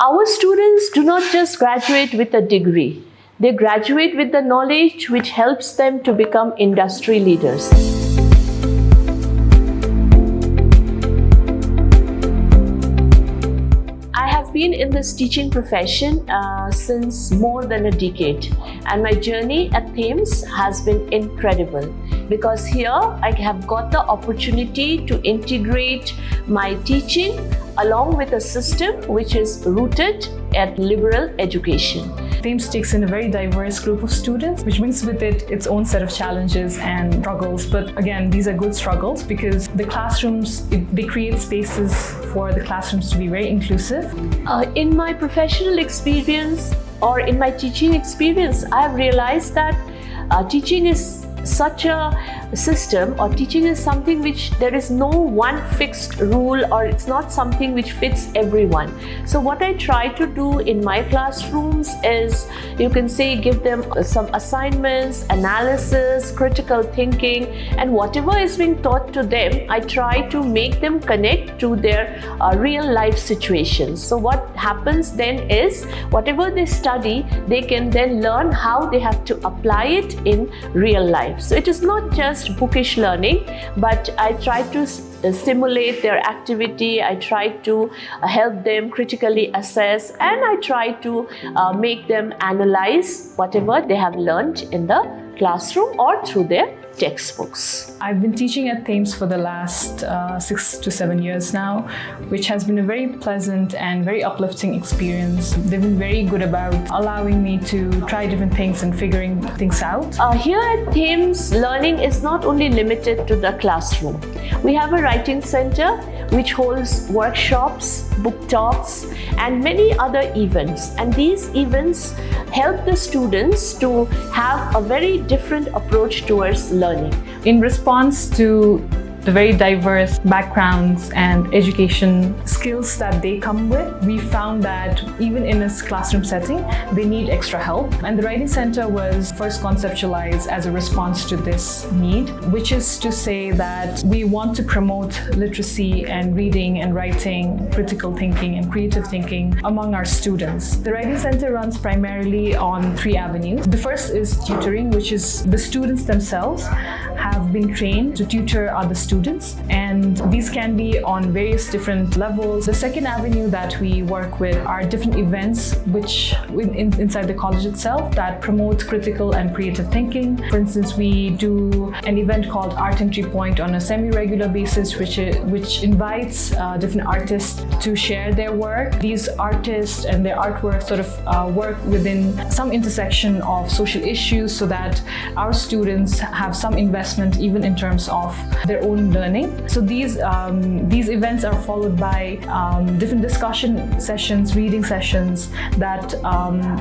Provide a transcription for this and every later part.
Our students do not just graduate with a degree. They graduate with the knowledge which helps them to become industry leaders. I have been in this teaching profession since more than a decade, and my journey at Thames has been incredible because here I have got the opportunity to integrate my teaching along with a system which is rooted at liberal education. Thames takes in a very diverse group of students, which brings with it its own set of challenges and struggles. But again, these are good struggles because the classrooms, they create spaces for the classrooms to be very inclusive. In my professional experience or in my teaching experience, I have realized that teaching is such a system, or teaching is something which there is no one fixed rule, or it's not something which fits everyone. So what I try to do in my classrooms is, you can say, give them some assignments, analysis, critical thinking, and whatever is being taught to them, I try to make them connect to their real life situations. So what happens then is, whatever they study, they can then learn how they have to apply it in real life. So it is not just bookish learning, but I try to stimulate their activity. I try to help them critically assess, and I try to make them analyze whatever they have learned in the classroom or through their textbooks. I've been teaching at Thames for the last 6 to 7 years now, which has been a very pleasant and very uplifting experience. They've been very good about allowing me to try different things and figuring things out. Here at Thames, learning is not only limited to the classroom. We have a writing center which holds workshops, book talks, and many other events. And these events help the students to have a very different approach towards learning. In response to the very diverse backgrounds and education skills that they come with, we found that even in a classroom setting, they need extra help. And the Writing Center was first conceptualized as a response to this need, which is to say that we want to promote literacy and reading and writing, critical thinking and creative thinking among our students. The Writing Center runs primarily on 3 avenues. The first is tutoring, which is the students themselves have been trained to tutor other students, and these can be on various different levels. The second avenue that we work with are different events which inside the college itself that promote critical and creative thinking. For instance, we do an event called Art Entry Point on a semi-regular basis, which invites different artists to share their work. These artists and their artwork sort of work within some intersection of social issues so that our students have some investment even in terms of their own learning. So these events are followed by different discussion sessions, reading sessions that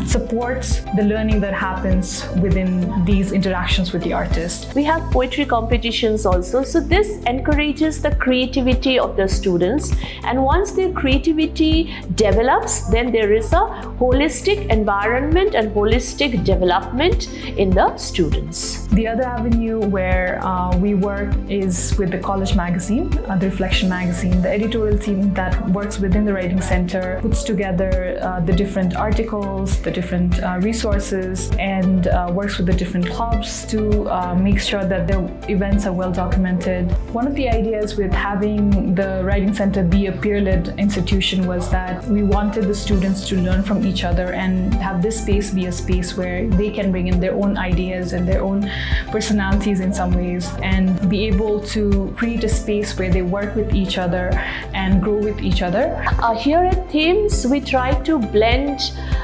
support the learning that happens within these interactions with the artist. We have poetry competitions also. So this encourages the creativity of the students, and once their creativity develops, then there is a holistic environment and holistic development in the students. The other avenue where we work is with the college magazine, the Reflection magazine. The editorial team that works within the Writing Center puts together the different articles, the different resources, and works with the different clubs to make sure that their events are well documented. One of the ideas with having the Writing Center be a peer-led institution was that we wanted the students to learn from each other and have this space be a space where they can bring in their own ideas and their own personalities in some ways, and be able to create a space where they work with each other and grow with each other. Here at Thames, we try to blend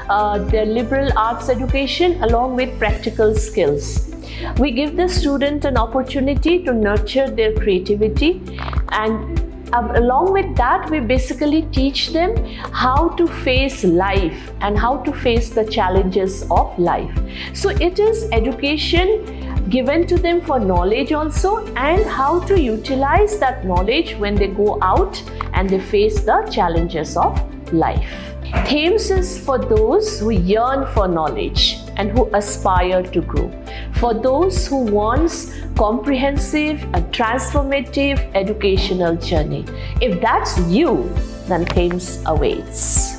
the liberal arts education along with practical skills. We give the student an opportunity to nurture their creativity, and along with that, we basically teach them how to face life and how to face the challenges of life. So it is education given to them for knowledge also, and how to utilize that knowledge when they go out and they face the challenges of life. Thames is for those who yearn for knowledge and who aspire to grow, for those who wants comprehensive and transformative educational journey. If that's you, then Thames awaits.